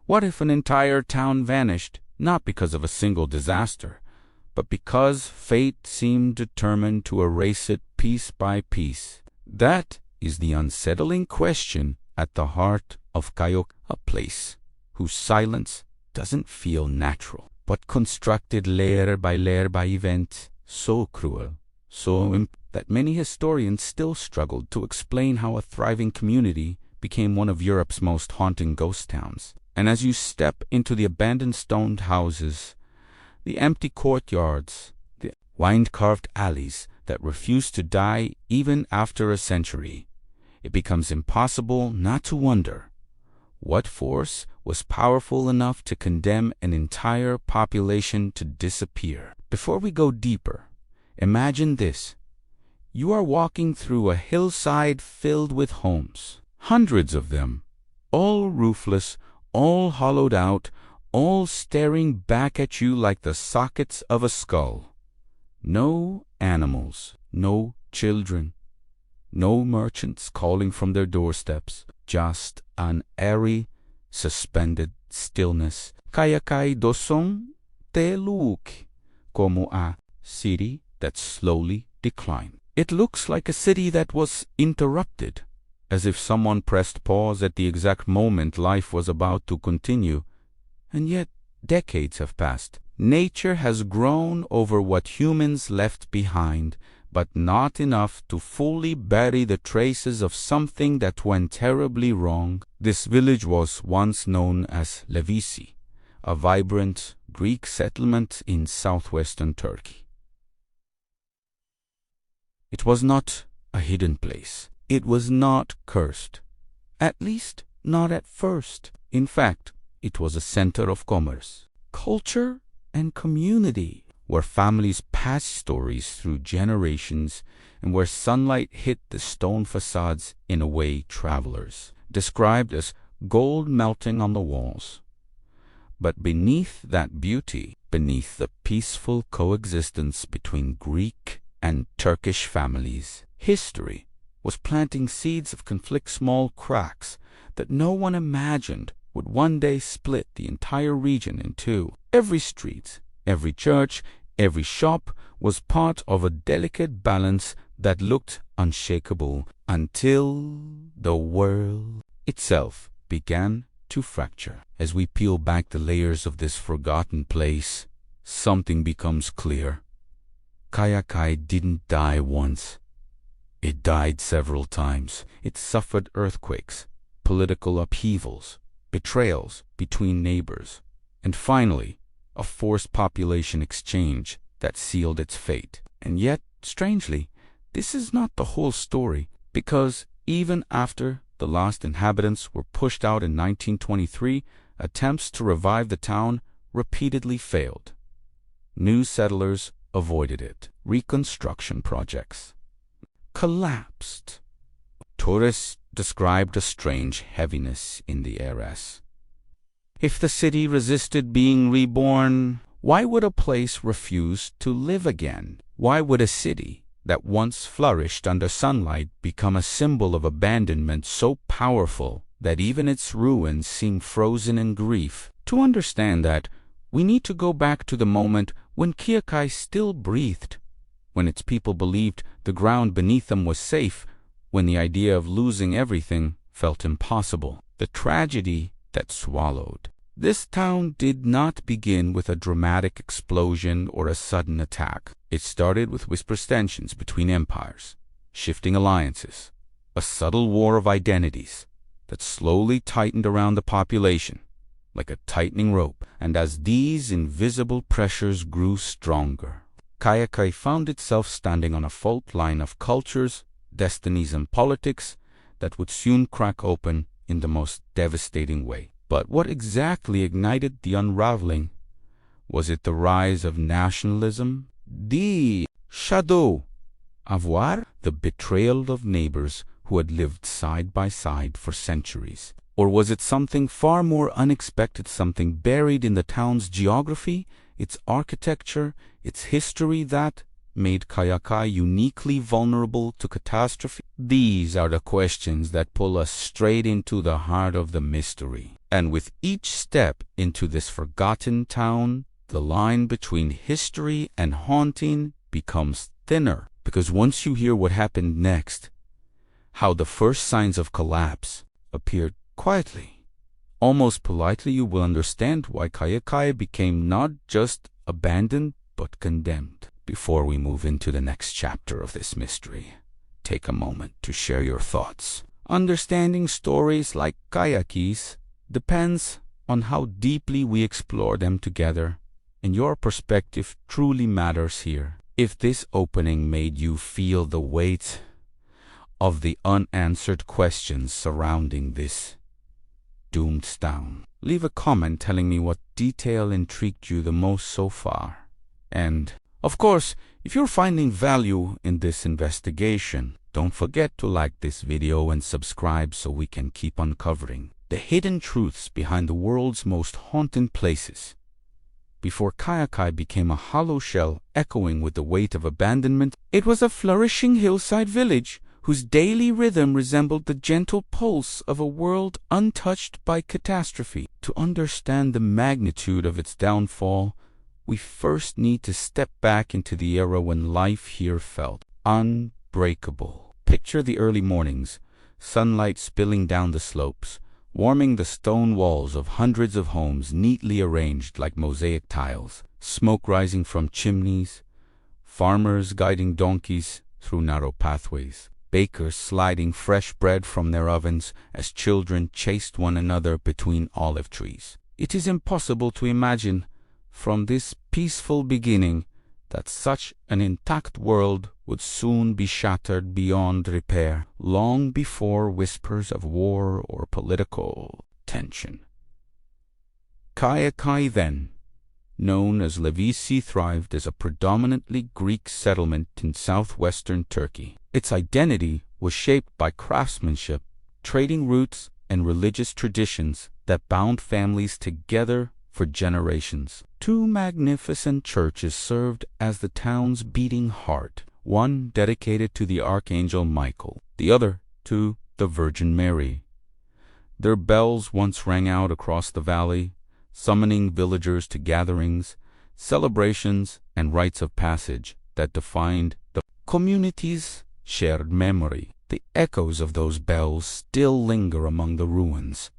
What if an entire town vanished, not because of a single disaster, but because fate seemed determined to erase it piece by piece? That is the unsettling question at the heart of Kayakoy, a place whose silence doesn't feel natural, but constructed layer by events so cruel, that many historians still struggled to explain how a thriving community became one of Europe's most haunting ghost towns. And as you step into the abandoned stone houses, the empty courtyards, the wind-carved alleys that refuse to die even after a century, it becomes impossible not to wonder what force was powerful enough to condemn an entire population to disappear. Before we go deeper, imagine this. You are walking through a hillside filled with homes, hundreds of them, all roofless, all hollowed out, all staring back at you like the sockets of a skull. No animals, no children, no merchants calling from their doorsteps, just an airy, suspended stillness. Kayakoy dosong te luuk, como a city that slowly declined. It looks like a city that was interrupted, as if someone pressed pause at the exact moment life was about to continue. And yet, decades have passed. Nature has grown over what humans left behind, but not enough to fully bury the traces of something that went terribly wrong. This village was once known as Levisi, a vibrant Greek settlement in southwestern Turkey. It was not a hidden place. It was not cursed, at least not at first. In fact, it was a center of commerce, culture, and community, where families passed stories through generations and where sunlight hit the stone facades in a way travelers described as gold melting on the walls. But beneath that beauty, beneath the peaceful coexistence between Greek and Turkish families, history was planting seeds of conflict, small cracks that no one imagined would one day split the entire region in two. Every street, every church, every shop was part of a delicate balance that looked unshakable until the world itself began to fracture. As we peel back the layers of this forgotten place, something becomes clear. Kayakoy didn't die once. It died several times. It suffered earthquakes, political upheavals, betrayals between neighbors, and finally, a forced population exchange that sealed its fate. And yet, strangely, this is not the whole story, because even after the last inhabitants were pushed out in 1923, attempts to revive the town repeatedly failed. New settlers avoided it. Reconstruction projects collapsed. Tourists described a strange heaviness in the air. If the city resisted being reborn, why would a place refuse to live again? Why would a city that once flourished under sunlight become a symbol of abandonment so powerful that even its ruins seem frozen in grief? To understand that, we need to go back to the moment when Kayakoy still breathed, when its people believed the ground beneath them was safe, when the idea of losing everything felt impossible. The tragedy that swallowed this town did not begin with a dramatic explosion or a sudden attack. It started with whispered tensions between empires, shifting alliances, a subtle war of identities that slowly tightened around the population like a tightening rope. And as these invisible pressures grew stronger, Kayakoy found itself standing on a fault line of cultures, destinies, and politics that would soon crack open in the most devastating way. But what exactly ignited the unraveling? Was it the rise of nationalism? The shadow of war? The betrayal of neighbors who had lived side by side for centuries? Or was it something far more unexpected, something buried in the town's geography, its architecture, its history that, made Kayakoy uniquely vulnerable to catastrophe? These are the questions that pull us straight into the heart of the mystery. And with each step into this forgotten town, the line between history and haunting becomes thinner. Because once you hear what happened next, how the first signs of collapse appeared quietly, almost politely, you will understand why Kayakoy became not just abandoned but condemned. Before we move into the next chapter of this mystery, take a moment to share your thoughts. Understanding stories like Kayaköy's depends on how deeply we explore them together, and your perspective truly matters here. If this opening made you feel the weight of the unanswered questions surrounding this doomed town, leave a comment telling me what detail intrigued you the most so far. And, of course, if you're finding value in this investigation, don't forget to like this video and subscribe so we can keep uncovering the hidden truths behind the world's most haunted places. Before Kayakoy became a hollow shell echoing with the weight of abandonment, it was a flourishing hillside village whose daily rhythm resembled the gentle pulse of a world untouched by catastrophe. To understand the magnitude of its downfall, we first need to step back into the era when life here felt unbreakable. Picture the early mornings, sunlight spilling down the slopes, warming the stone walls of hundreds of homes neatly arranged like mosaic tiles, smoke rising from chimneys, farmers guiding donkeys through narrow pathways, bakers sliding fresh bread from their ovens as children chased one another between olive trees. It is impossible to imagine, from this peaceful beginning, that such an intact world would soon be shattered beyond repair, long before whispers of war or political tension. Kayakoy, then known as Levisi, thrived as a predominantly Greek settlement in southwestern Turkey. Its identity was shaped by craftsmanship, trading routes, and religious traditions that bound families together for generations. Two magnificent churches served as the town's beating heart, one dedicated to the Archangel Michael, the other to the Virgin Mary. Their bells once rang out across the valley, summoning villagers to gatherings, celebrations, and rites of passage that defined the community's shared memory. The echoes of those bells still linger among the ruins,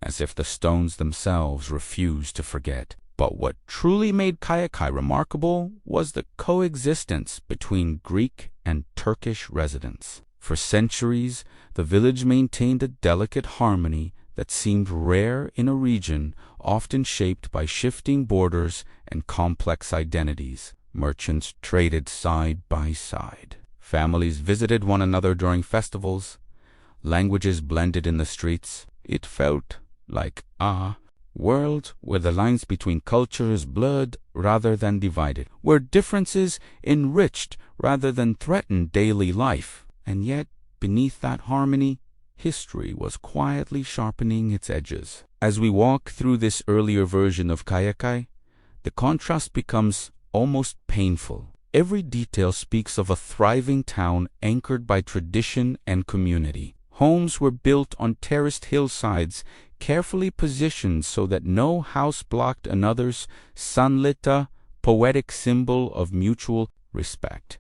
as if the stones themselves refused to forget. But what truly made Kayakoy remarkable was the coexistence between Greek and Turkish residents. For centuries, the village maintained a delicate harmony that seemed rare in a region often shaped by shifting borders and complex identities. Merchants traded side by side. Families visited one another during festivals. Languages blended in the streets. It felt like a world where the lines between cultures blurred rather than divided, where differences enriched rather than threatened daily life. And yet, beneath that harmony, history was quietly sharpening its edges. As we walk through this earlier version of Kayakoy, the contrast becomes almost painful. Every detail speaks of a thriving town anchored by tradition and community. Homes were built on terraced hillsides, carefully positioned so that no house blocked another's, sunlit, a poetic symbol of mutual respect.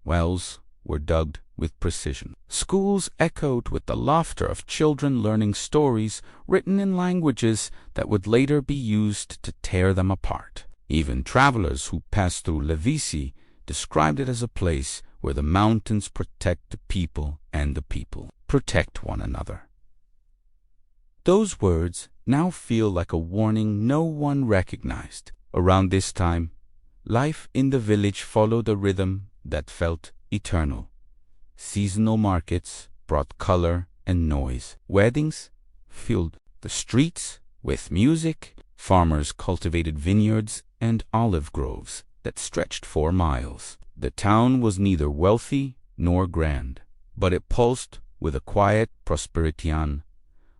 Wells were dug with precision. Schools echoed with the laughter of children learning stories written in languages that would later be used to tear them apart. Even travelers who passed through Levisi described it as a place where the mountains protect the people and the people protect one another. Those words now feel like a warning no one recognized. Around this time, life in the village followed a rhythm that felt eternal. Seasonal markets brought color and noise. Weddings filled the streets with music. Farmers cultivated vineyards and olive groves that stretched 4 miles. The town was neither wealthy nor grand, but it pulsed with a quiet prosperity, an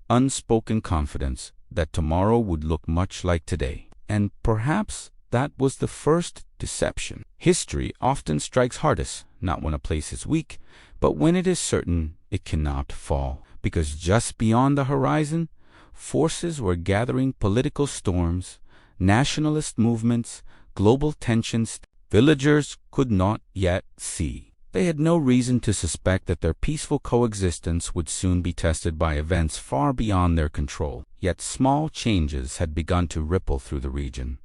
unspoken confidence that tomorrow would look much like today. And perhaps That was the first deception. History often strikes hardest, not when a place is weak, but when it is certain it cannot fall. Because just beyond the horizon, forces were gathering: political storms, nationalist movements, global tensions villagers could not yet see. They had no reason to suspect that their peaceful coexistence would soon be tested by events far beyond their control. Yet small changes had begun to ripple through the region.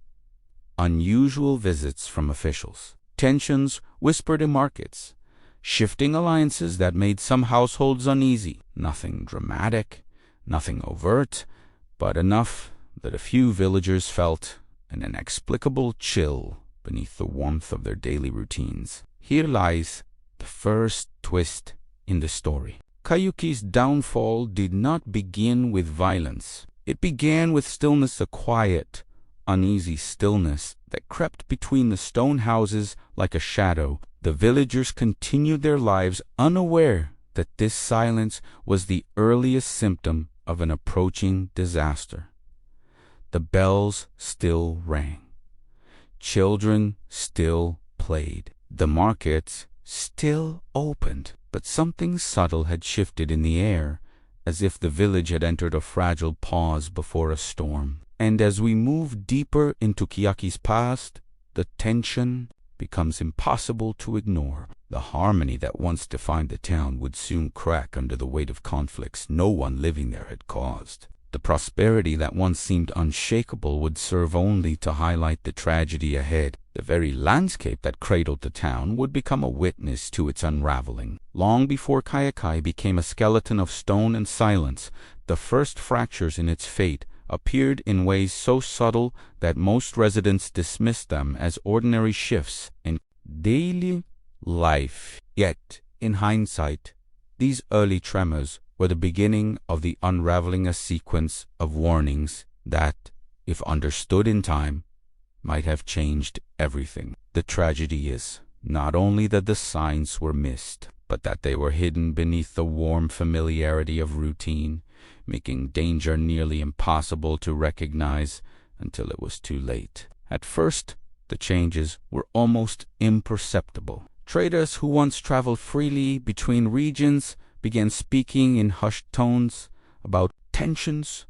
Unusual visits from officials, tensions whispered in markets, shifting alliances that made some households uneasy. Nothing dramatic, nothing overt, but enough that a few villagers felt an inexplicable chill beneath the warmth of their daily routines. Here lies the first twist in the story. Kayakoy's downfall did not begin with violence. It began with stillness, a quiet, uneasy stillness that crept between the stone houses like a shadow. The villagers continued their lives, unaware that this silence was the earliest symptom of an approaching disaster. The bells still rang. Children still played. The markets still opened. But something subtle had shifted in the air, as if the village had entered a fragile pause before a storm. And as we move deeper into Kayakoy's past, the tension becomes impossible to ignore. The harmony that once defined the town would soon crack under the weight of conflicts no one living there had caused. The prosperity that once seemed unshakable would serve only to highlight the tragedy ahead. The very landscape that cradled the town would become a witness to its unraveling. Long before Kayakoy became a skeleton of stone and silence, the first fractures in its fate appeared in ways so subtle that most residents dismissed them as ordinary shifts in daily life. Yet, in hindsight, these early tremors were the beginning of the unraveling a sequence of warnings that, if understood in time, might have changed everything. The tragedy is not only that the signs were missed, but that they were hidden beneath the warm familiarity of routine, making danger nearly impossible to recognize until it was too late. At first, the changes were almost imperceptible. Traders who once traveled freely between regions began speaking in hushed tones about tensions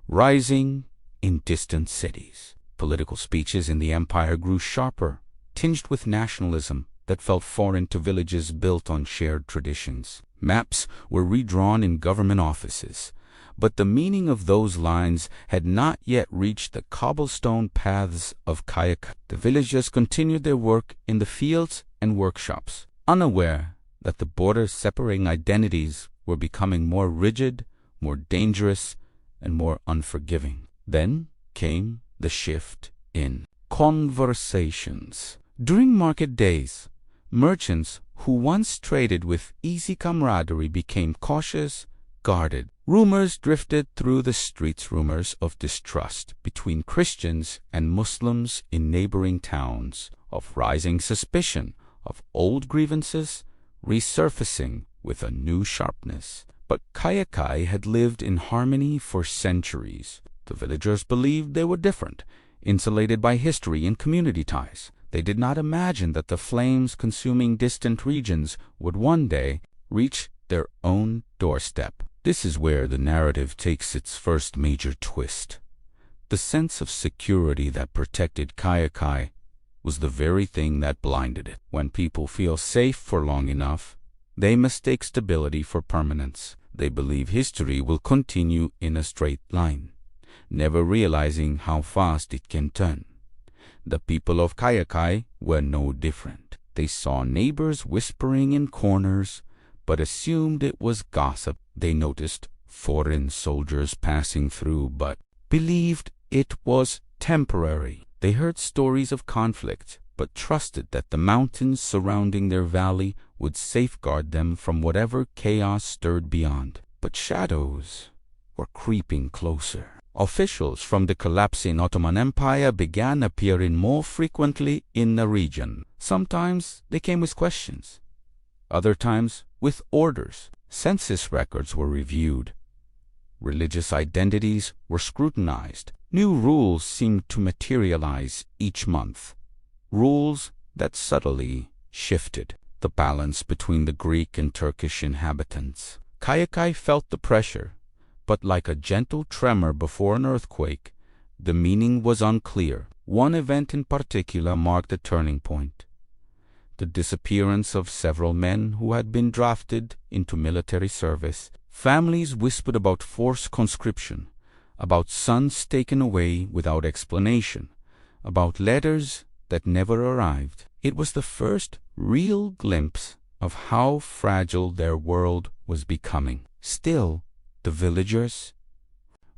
rising in distant cities. Political speeches in the empire grew sharper, tinged with nationalism that felt foreign to villages built on shared traditions. Maps were redrawn in government offices, but the meaning of those lines had not yet reached the cobblestone paths of Kayakoy. The villagers continued their work in the fields and workshops, unaware that the borders separating identities were becoming more rigid, more dangerous, and more unforgiving. Then came the shift in conversations. During market days, merchants who once traded with easy camaraderie became cautious, guarded. Rumors drifted through the streets, rumors of distrust between Christians and Muslims in neighboring towns, of rising suspicion, of old grievances resurfacing with a new sharpness. But Kayakoy had lived in harmony for centuries. The villagers believed they were different, insulated by history and community ties. They did not imagine that the flames consuming distant regions would one day reach their own doorstep. This is where the narrative takes its first major twist. The sense of security that protected Kayakoy was the very thing that blinded it. When people feel safe for long enough, they mistake stability for permanence. They believe history will continue in a straight line, never realizing how fast it can turn. The people of Kayakoy were no different. They saw neighbors whispering in corners, but assumed it was gossip. They noticed foreign soldiers passing through, but believed it was temporary. They heard stories of conflict, but trusted that the mountains surrounding their valley would safeguard them from whatever chaos stirred beyond. But shadows were creeping closer. Officials from the collapsing Ottoman Empire began appearing more frequently in the region. Sometimes they came with questions, other times with orders. Census records were reviewed. Religious identities were scrutinized. New rules seemed to materialize each month, rules that subtly shifted the balance between the Greek and Turkish inhabitants. Kayakoy felt the pressure, but like a gentle tremor before an earthquake, the meaning was unclear. One event in particular marked a turning point: the disappearance of several men who had been drafted into military service. Families whispered about forced conscription, about sons taken away without explanation, about letters that never arrived. It was the first real glimpse of how fragile their world was becoming. Still, the villagers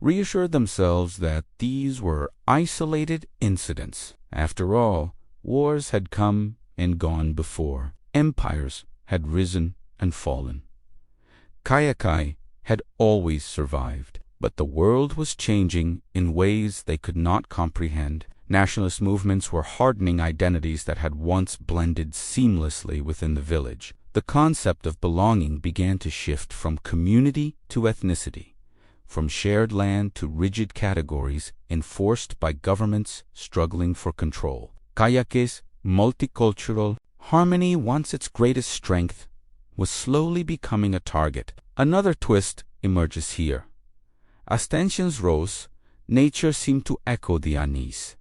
reassured themselves that these were isolated incidents. After all, wars had come and gone before. Empires had risen and fallen. Kayakoy had always survived, but the world was changing in ways they could not comprehend. Nationalist movements were hardening identities that had once blended seamlessly within the village. The concept of belonging began to shift from community to ethnicity, from shared land to rigid categories enforced by governments struggling for control. Kayakoy's multicultural harmony, once its greatest strength, was slowly becoming a target. Another twist emerges here. As tensions rose, nature seemed to echo the unease.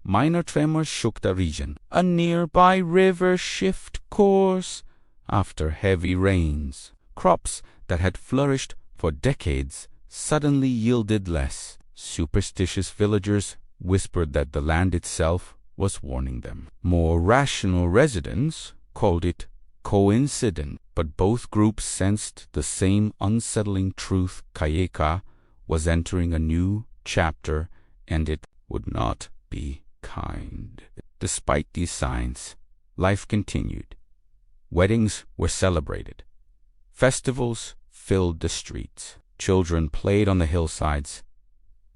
Minor tremors shook the region. A nearby river shifted course after heavy rains. Crops that had flourished for decades suddenly yielded less. Superstitious villagers whispered that the land itself was warning them. More rational residents called it coincidence, but both groups sensed the same unsettling truth: Kayakoy was entering a new chapter, and it would not be kind. Despite these signs, life continued. Weddings were celebrated. Festivals filled the streets. Children played on the hillsides.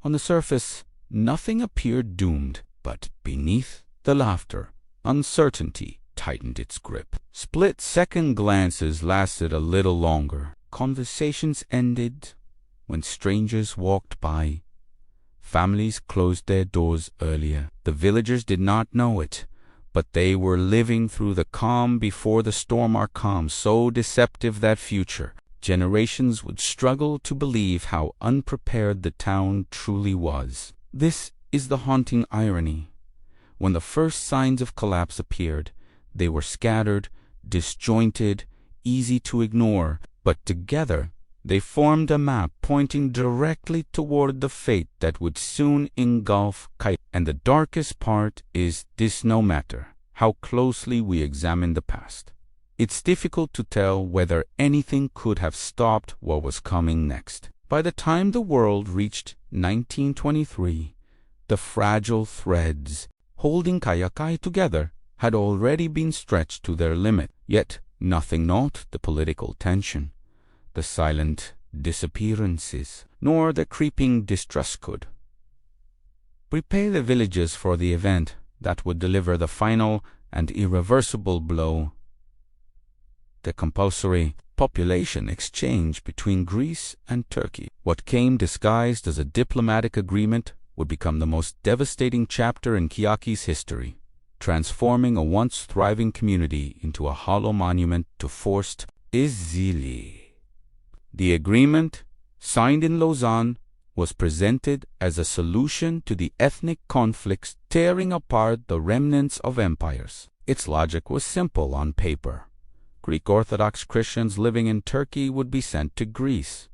On the surface, nothing appeared doomed, but beneath the laughter, uncertainty tightened its grip. Split-second glances lasted a little longer. Conversations ended when strangers walked by. Families closed their doors earlier. The villagers did not know it, but they were living through the calm before the storm, our calm so deceptive that future generations would struggle to believe how unprepared the town truly was. This is the haunting irony. When the first signs of collapse appeared, they were scattered, disjointed, easy to ignore, but together they formed a map pointing directly toward the fate that would soon engulf Kayakoy. And the darkest part is this: no matter how closely we examine the past, it's difficult to tell whether anything could have stopped what was coming next. By the time the world reached 1923, the fragile threads holding Kayakoy together had already been stretched to their limit. Yet nothing, not the political tension, the silent disappearances, nor the creeping distrust could prepare the villagers for the event that would deliver the final and irreversible blow: the compulsory population exchange between Greece and Turkey. What came disguised as a diplomatic agreement would become the most devastating chapter in Kayakoy's history, transforming a once thriving community into a hollow monument to forced exile. The agreement, signed in Lausanne, was presented as a solution to the ethnic conflicts tearing apart the remnants of empires. Its logic was simple on paper. Greek Orthodox Christians living in Turkey would be sent to Greece,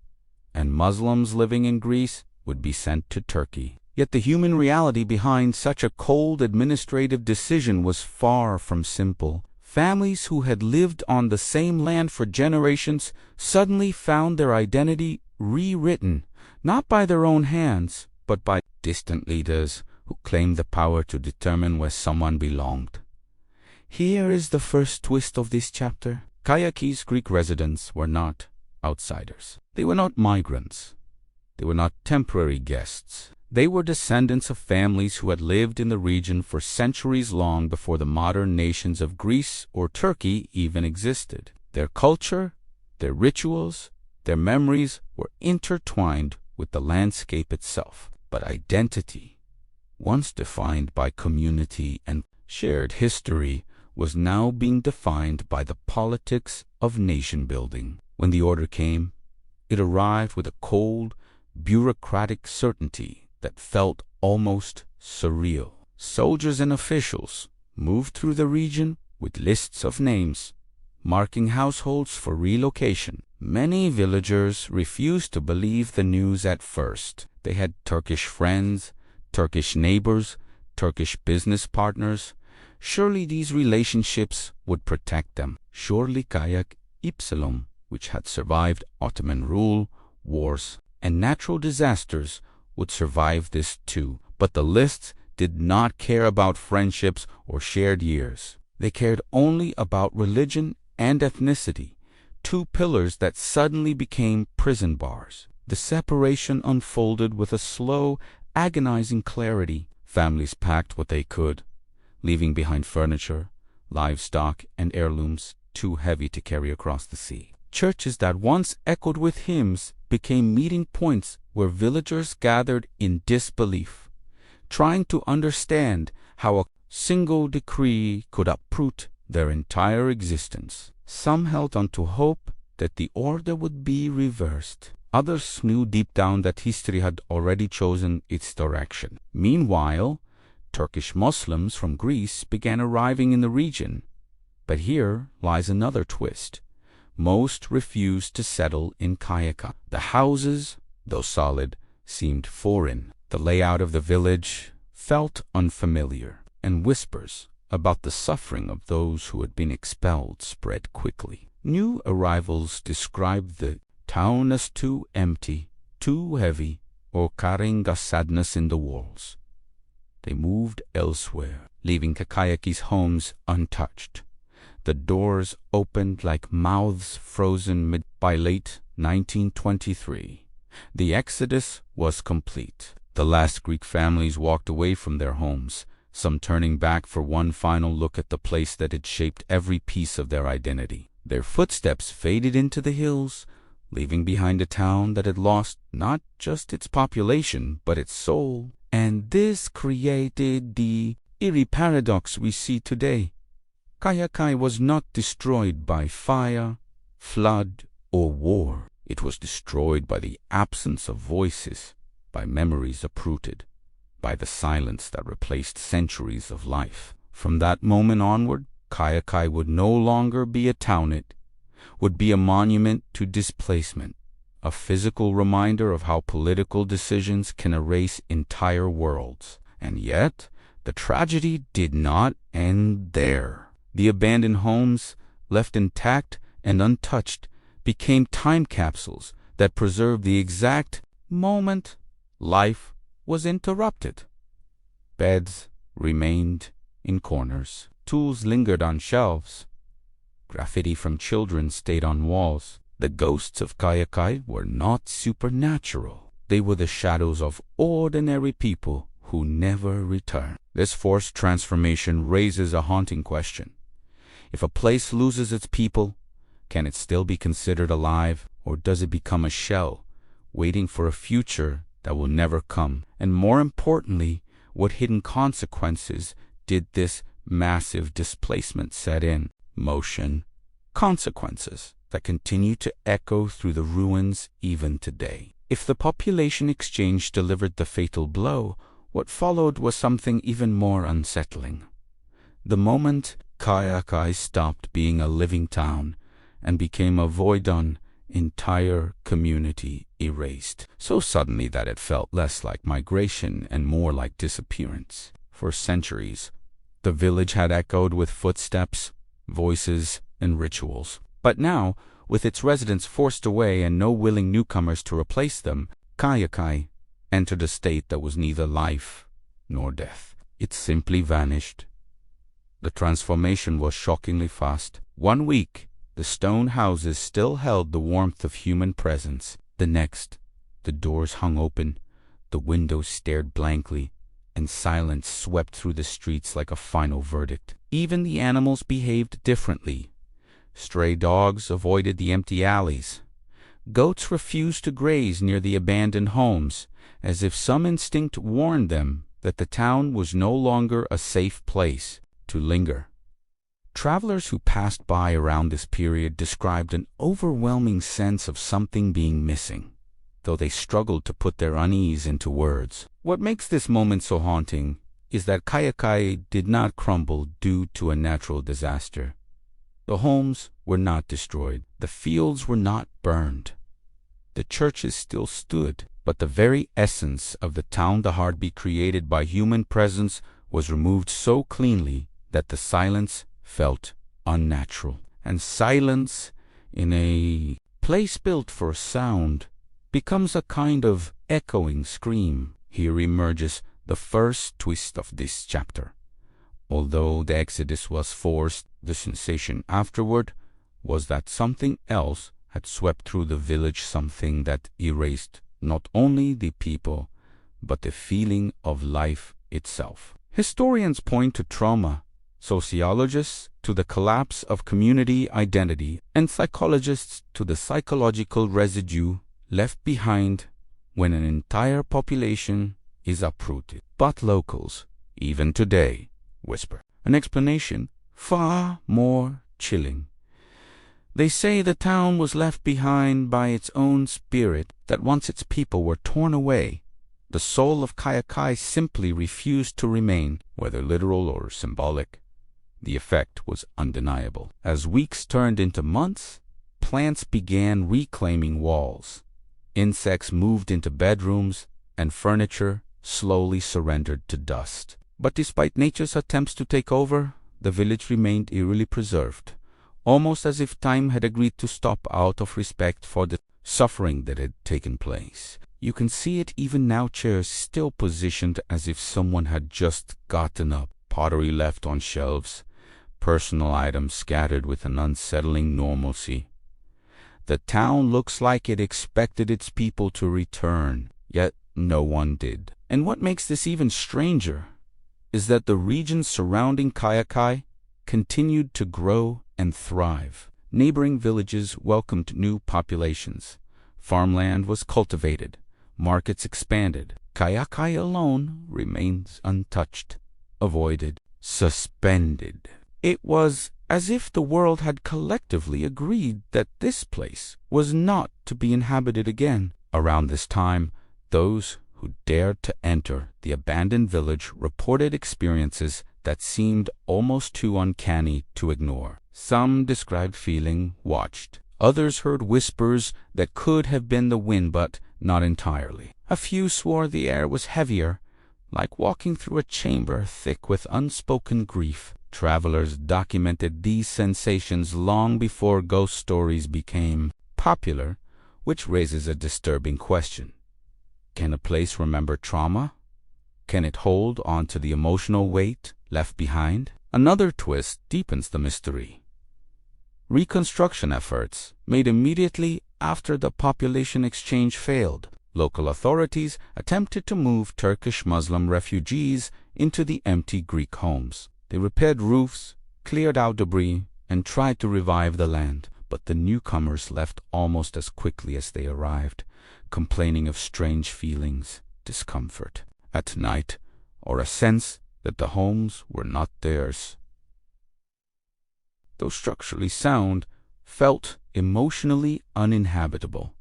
and Muslims living in Greece would be sent to Turkey. Yet the human reality behind such a cold administrative decision was far from simple. Families who had lived on the same land for generations suddenly found their identity rewritten, not by their own hands, but by distant leaders who claimed the power to determine where someone belonged. Here is the first twist of this chapter. Kayakoy's Greek residents were not outsiders. They were not migrants. They were not temporary guests. They were descendants of families who had lived in the region for centuries, long before the modern nations of Greece or Turkey even existed. Their culture, their rituals, their memories were intertwined with the landscape itself. But identity, once defined by community and shared history, was now being defined by the politics of nation-building. When the order came, it arrived with a cold, bureaucratic certainty that felt almost surreal. Soldiers and officials moved through the region with lists of names, marking households for relocation. Many villagers refused to believe the news at first. They had Turkish friends, Turkish neighbors, Turkish business partners. Surely these relationships would protect them. Surely Kayakoy, which had survived Ottoman rule, wars, and natural disasters, would survive this too. But the lists did not care about friendships or shared years. They cared only about religion and ethnicity, two pillars that suddenly became prison bars. The separation unfolded with a slow, agonizing clarity. Families packed what they could, leaving behind furniture, livestock, and heirlooms too heavy to carry across the sea. Churches that once echoed with hymns became meeting points where villagers gathered in disbelief, trying to understand how a single decree could uproot their entire existence. Some held on to hope that the order would be reversed. Others knew deep down that history had already chosen its direction. Meanwhile, Turkish Muslims from Greece began arriving in the region. But here lies another twist. Most refused to settle in Kayakoy. The houses, though solid, seemed foreign. The layout of the village felt unfamiliar, and whispers about the suffering of those who had been expelled spread quickly. New arrivals described the town as too empty, too heavy, or carrying a sadness in the walls. They moved elsewhere, leaving Kayakoy's homes untouched. The doors opened like mouths frozen by late 1923. The exodus was complete. The last Greek families walked away from their homes, some turning back for one final look at the place that had shaped every piece of their identity. Their footsteps faded into the hills, leaving behind a town that had lost not just its population, but its soul. And this created the eerie paradox we see today. Kayakoy was not destroyed by fire, flood, or war. It was destroyed by the absence of voices, by memories uprooted, by the silence that replaced centuries of life. From that moment onward, Kayakoy would no longer be a townlet, would be a monument to displacement, a physical reminder of how political decisions can erase entire worlds. And yet, the tragedy did not end there. The abandoned homes, left intact and untouched, became time capsules that preserved the exact moment life was interrupted. Beds remained in corners. Tools lingered on shelves. Graffiti from children stayed on walls. The ghosts of Kayakoy were not supernatural. They were the shadows of ordinary people who never returned. This forced transformation raises a haunting question. If a place loses its people, can it still be considered alive, or does it become a shell, waiting for a future that will never come? And more importantly, what hidden consequences did this massive displacement set in? Motion, consequences that continue to echo through the ruins even today. If the population exchange delivered the fatal blow, what followed was something even more unsettling. The moment Kayakoy stopped being a living town and became a voidon, entire community erased, so suddenly that it felt less like migration and more like disappearance. For centuries, the village had echoed with footsteps, voices, and rituals. But now, with its residents forced away and no willing newcomers to replace them, Kayakoy entered a state that was neither life nor death. It simply vanished. The transformation was shockingly fast. 1 week, the stone houses still held the warmth of human presence. The next, the doors hung open, the windows stared blankly, and silence swept through the streets like a final verdict. Even the animals behaved differently. Stray dogs avoided the empty alleys. Goats refused to graze near the abandoned homes, as if some instinct warned them that the town was no longer a safe place to linger. Travelers who passed by around this period described an overwhelming sense of something being missing, though they struggled to put their unease into words. What makes this moment so haunting is that Kayakoy did not crumble due to a natural disaster. The homes were not destroyed. The fields were not burned. The churches still stood, but the very essence of the town, the heartbeat created by human presence, was removed so cleanly that the silence felt unnatural. And silence in a place built for sound becomes a kind of echoing scream. Here emerges the first twist of this chapter. Although the exodus was forced, the sensation afterward was that something else had swept through the village, something that erased not only the people, but the feeling of life itself. Historians point to trauma, sociologists to the collapse of community identity, and psychologists to the psychological residue left behind when an entire population is uprooted. But locals, even today, whisper an explanation far more chilling. They say the town was left behind by its own spirit, that once its people were torn away, the soul of Kayakoy simply refused to remain, whether literal or symbolic. The effect was undeniable. As weeks turned into months, plants began reclaiming walls. Insects moved into bedrooms, and furniture slowly surrendered to dust. But despite nature's attempts to take over, the village remained eerily preserved, almost as if time had agreed to stop out of respect for the suffering that had taken place. You can see it even now, chairs still positioned as if someone had just gotten up, pottery left on shelves, personal items scattered with an unsettling normalcy. The town looks like it expected its people to return, yet no one did. And what makes this even stranger is that the region surrounding Kayakoy continued to grow and thrive. Neighboring villages welcomed new populations. Farmland was cultivated. Markets expanded. Kayakoy alone remains untouched, avoided, suspended. It was as if the world had collectively agreed that this place was not to be inhabited again. Around this time, those who dared to enter the abandoned village reported experiences that seemed almost too uncanny to ignore. Some described feeling watched. Others heard whispers that could have been the wind, but not entirely. A few swore the air was heavier, like walking through a chamber thick with unspoken grief. Travelers documented these sensations long before ghost stories became popular, which raises a disturbing question. Can a place remember trauma? Can it hold on to the emotional weight left behind? Another twist deepens the mystery. Reconstruction efforts made immediately after the population exchange failed. Local authorities attempted to move Turkish Muslim refugees into the empty Greek homes. They repaired roofs, cleared out debris, and tried to revive the land. But the newcomers left almost as quickly as they arrived, complaining of strange feelings, discomfort at night, or a sense that the homes were not theirs. Though structurally sound, felt emotionally uninhabitable.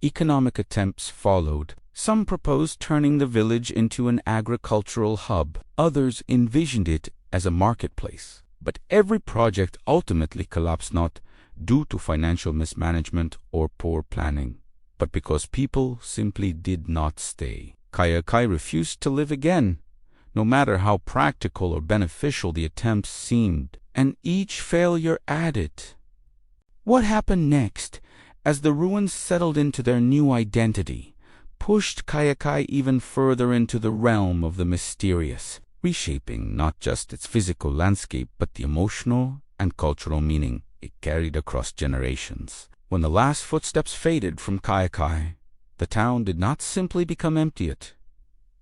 Economic attempts followed. Some proposed turning the village into an agricultural hub. Others envisioned it as a marketplace. But every project ultimately collapsed, not due to financial mismanagement or poor planning, but because people simply did not stay. Kayakoy refused to live again, no matter how practical or beneficial the attempts seemed, and each failure added. What happened next, as the ruins settled into their new identity, pushed Kayakoy even further into the realm of the mysterious, reshaping not just its physical landscape but the emotional and cultural meaning it carried across generations. When the last footsteps faded from Kayakoy, the town did not simply become empty, it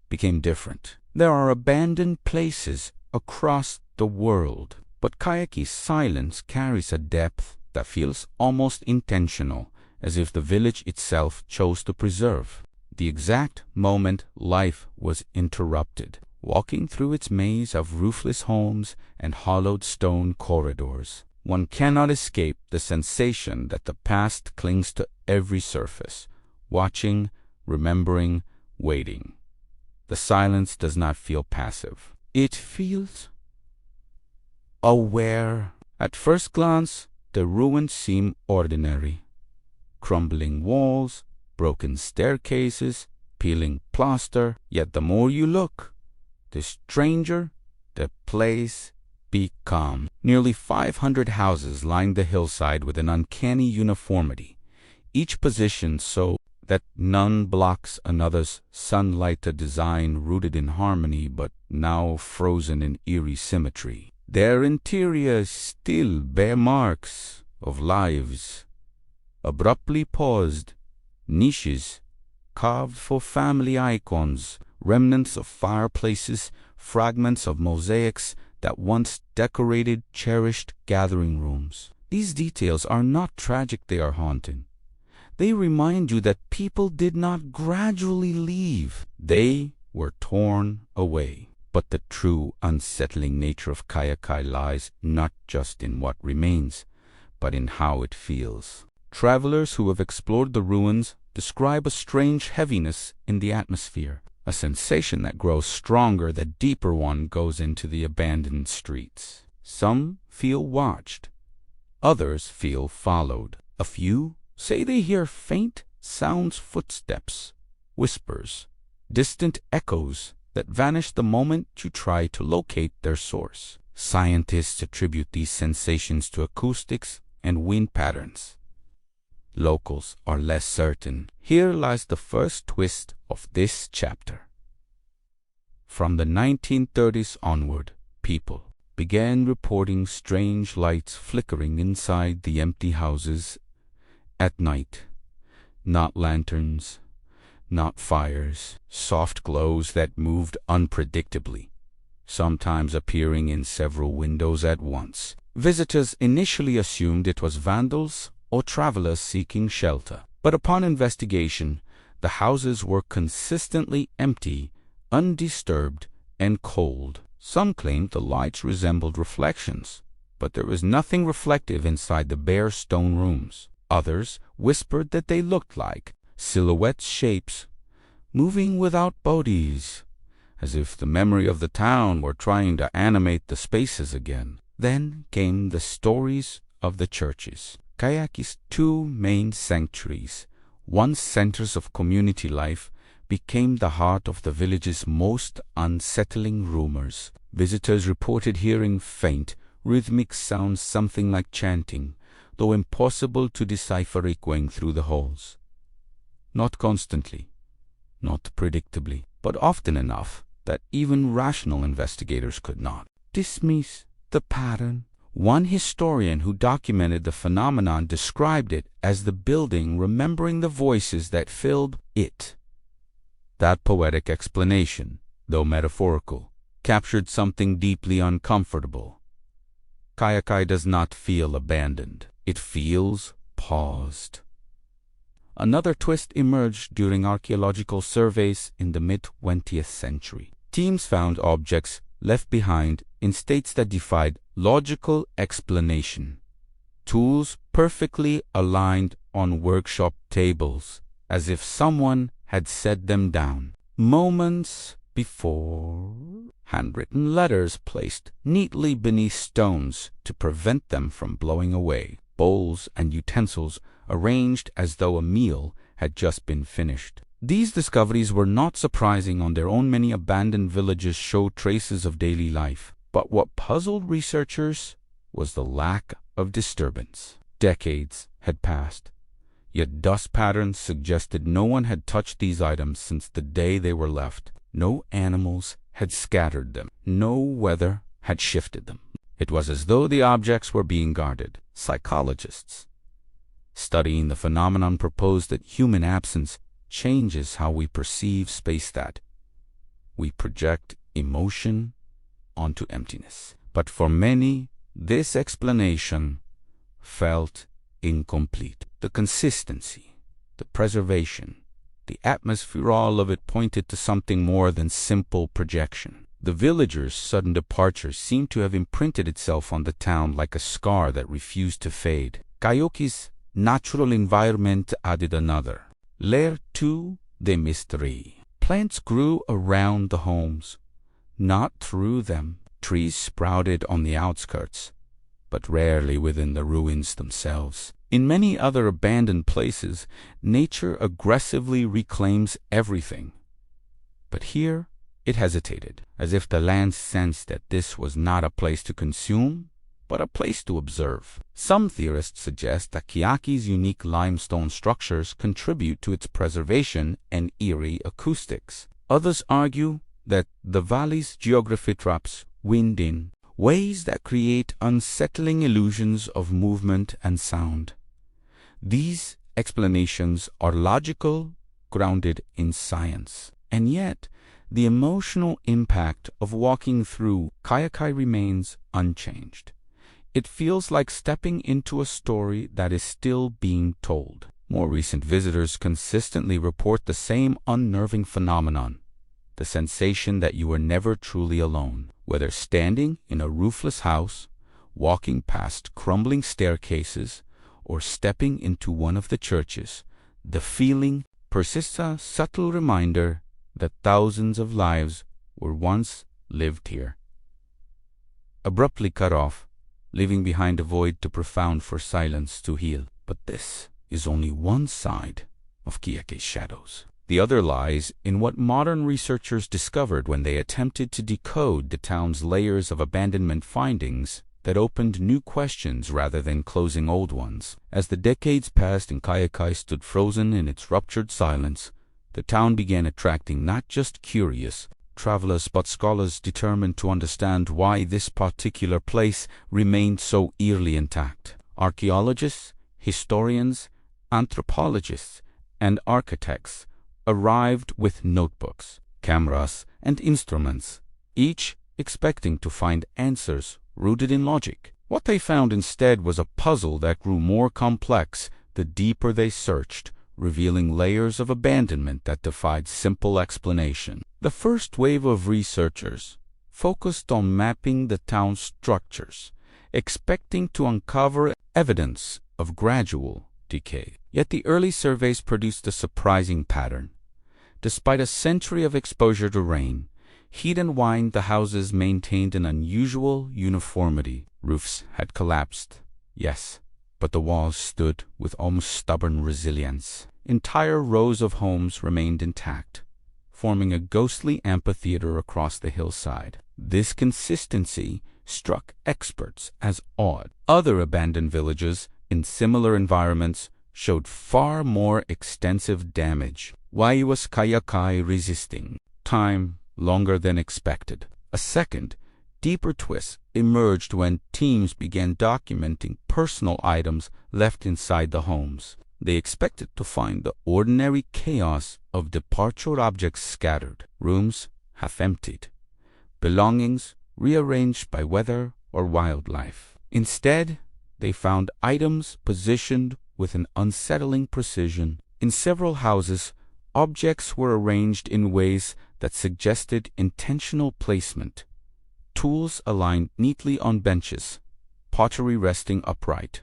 became different. There are abandoned places across the world, but Kayakoy's silence carries a depth that feels almost intentional, as if the village itself chose to preserve the exact moment life was interrupted. Walking through its maze of roofless homes and hollowed stone corridors, one cannot escape the sensation that the past clings to every surface, watching, remembering, waiting. The silence does not feel passive. It feels aware. At first glance, the ruins seem ordinary. Crumbling walls, broken staircases, peeling plaster. Yet the more you look, the stranger the place becomes. Nearly 500 houses line the hillside with an uncanny uniformity, each positioned so that none blocks another's sunlight, a design rooted in harmony but now frozen in eerie symmetry. Their interiors still bear marks of lives, abruptly paused, niches carved for family icons, remnants of fireplaces, fragments of mosaics that once decorated cherished gathering rooms. These details are not tragic, they are haunting. They remind you that people did not gradually leave. They were torn away. But the true unsettling nature of Kayakoy lies not just in what remains, but in how it feels. Travelers who have explored the ruins describe a strange heaviness in the atmosphere, a sensation that grows stronger the deeper one goes into the abandoned streets. Some feel watched, others feel followed. A few say they hear faint sounds, footsteps, whispers, distant echoes that vanish the moment you try to locate their source. Scientists attribute these sensations to acoustics and wind patterns. Locals are less certain. Here lies the first twist of this chapter. From the 1930s onward, people began reporting strange lights flickering inside the empty houses at night. Not lanterns, not fires, soft glows that moved unpredictably, sometimes appearing in several windows at once. Visitors initially assumed it was vandals or travelers seeking shelter, but upon investigation, the houses were consistently empty, undisturbed, and cold. Some claimed the lights resembled reflections, but there was nothing reflective inside the bare stone rooms. Others whispered that they looked like silhouette shapes moving without bodies, as if the memory of the town were trying to animate the spaces again. Then came the stories of the churches. Kayaköy's two main sanctuaries, once centers of community life, became the heart of the village's most unsettling rumors. Visitors reported hearing faint, rhythmic sounds, something like chanting, though impossible to decipher, echoing through the halls. Not constantly, not predictably, but often enough that even rational investigators could not dismiss the pattern. One historian who documented the phenomenon described it as the building remembering the voices that filled it. That poetic explanation, though metaphorical, captured something deeply uncomfortable. Kayakoy does not feel abandoned. It feels paused. Another twist emerged during archaeological surveys in the mid-20th century. Teams found objects left behind in states that defied logical explanation. Tools perfectly aligned on workshop tables, as if someone had set them down moments before. Handwritten letters placed neatly beneath stones to prevent them from blowing away. Bowls and utensils arranged as though a meal had just been finished. These discoveries were not surprising on their own. Many abandoned villages showed traces of daily life. But what puzzled researchers was the lack of disturbance. Decades had passed, yet dust patterns suggested no one had touched these items since the day they were left. No animals had scattered them. No weather had shifted them. It was as though the objects were being guarded. Psychologists studying the phenomenon proposed that human absence changes how we perceive space, that we project emotion onto emptiness. But for many, this explanation felt incomplete. The consistency, the preservation, The atmosphere, all of it, pointed to something more than simple projection. The villagers' sudden departure seemed to have imprinted itself on the town like a scar that refused to fade. Kayakoy's natural environment added another layer to the mystery. Plants grew around the homes, not through them. Trees sprouted on the outskirts, but rarely within the ruins themselves. In many other abandoned places, nature aggressively reclaims everything. But here, it hesitated, as if the land sensed that this was not a place to consume, but a place to observe. Some theorists suggest that Kayakoy's unique limestone structures contribute to its preservation and eerie acoustics. Others argue that the valley's geography traps wind in ways that create unsettling illusions of movement and sound. These explanations are logical, grounded in science, and yet the emotional impact of walking through Kayakoy remains unchanged. It feels like stepping into a story that is still being told. More recent visitors consistently report the same unnerving phenomenon, the sensation that you are never truly alone. Whether standing in a roofless house, walking past crumbling staircases, or stepping into one of the churches, the feeling persists, a subtle reminder that thousands of lives were once lived here. Abruptly cut off, leaving behind a void too profound for silence to heal. But this is only one side of Kayakoy's shadows. The other lies in what modern researchers discovered when they attempted to decode the town's layers of abandonment, findings that opened new questions rather than closing old ones. As the decades passed and Kayakoy stood frozen in its ruptured silence, the town began attracting not just curious travelers but scholars determined to understand why this particular place remained so eerily intact. Archaeologists, historians, anthropologists, and architects arrived with notebooks, cameras, and instruments, each expecting to find answers rooted in logic. What they found instead was a puzzle that grew more complex the deeper they searched, revealing layers of abandonment that defied simple explanation. The first wave of researchers focused on mapping the town's structures, expecting to uncover evidence of gradual decay. Yet the early surveys produced a surprising pattern. Despite a century of exposure to rain, heat and wind, the houses maintained an unusual uniformity. Roofs had collapsed, yes, but the walls stood with almost stubborn resilience. Entire rows of homes remained intact, forming a ghostly amphitheater across the hillside. This consistency struck experts as odd. Other abandoned villages in similar environments showed far more extensive damage. Why was Kayakoy resisting time longer than expected? A second, deeper twist emerged when teams began documenting personal items left inside the homes. They expected to find the ordinary chaos of departure objects scattered, rooms half emptied, belongings rearranged by weather or wildlife. Instead, they found items positioned with an unsettling precision. In several houses, objects were arranged in ways that suggested intentional placement. Tools aligned neatly on benches, pottery resting upright,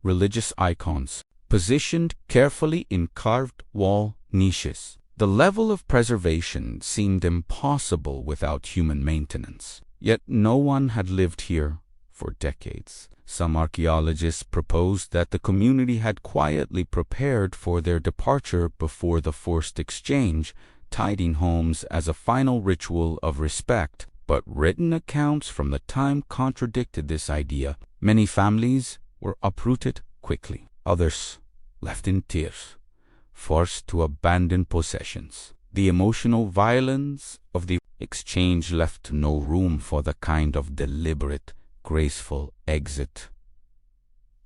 religious icons positioned carefully in carved wall niches. The level of preservation seemed impossible without human maintenance. Yet no one had lived here for decades. Some archaeologists proposed that the community had quietly prepared for their departure before the forced exchange, tidying homes as a final ritual of respect. But written accounts from the time contradicted this idea. Many families were uprooted quickly. Others left in tears, forced to abandon possessions. The emotional violence of the exchange left no room for the kind of deliberate, graceful exit.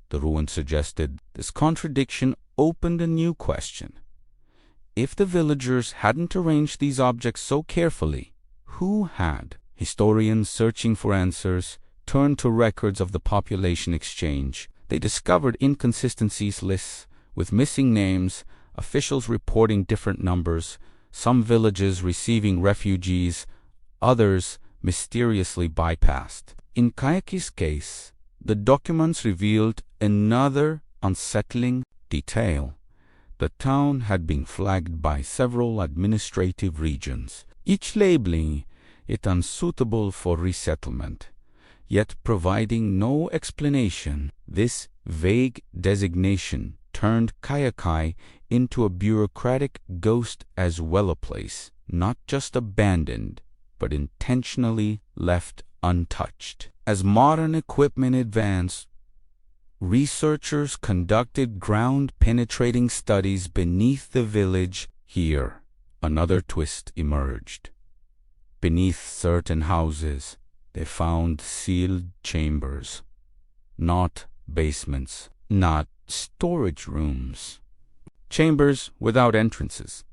The ruin suggested this contradiction opened a new question. If the villagers hadn't arranged these objects so carefully, who had? Historians searching for answers turned to records of the population exchange. They discovered inconsistencies, lists with missing names, officials reporting different numbers, some villages receiving refugees, others mysteriously bypassed. In Kayaköy's case, the documents revealed another unsettling detail. The town had been flagged by several administrative regions, each labeling it unsuitable for resettlement, yet providing no explanation. This vague designation turned Kayakoy into a bureaucratic ghost as well, a place not just abandoned, but intentionally left untouched. As modern equipment advanced, researchers conducted ground-penetrating studies beneath the village. Here, another twist emerged. Beneath certain houses, they found sealed chambers, not basements, not storage rooms. Chambers without entrances,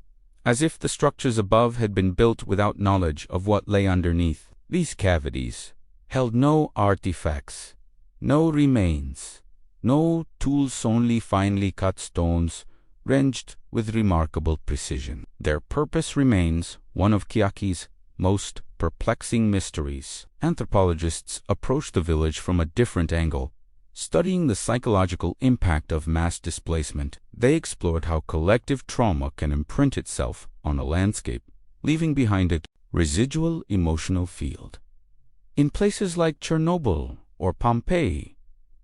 as if the structures above had been built without knowledge of what lay underneath. These cavities held no artifacts, no remains, no tools, only finely cut stones, wrenched with remarkable precision. Their purpose remains one of Kayaköy's most perplexing mysteries. Anthropologists approached the village from a different angle. Studying the psychological impact of mass displacement, they explored how collective trauma can imprint itself on a landscape, leaving behind it residual emotional field. In places like Chernobyl or Pompeii,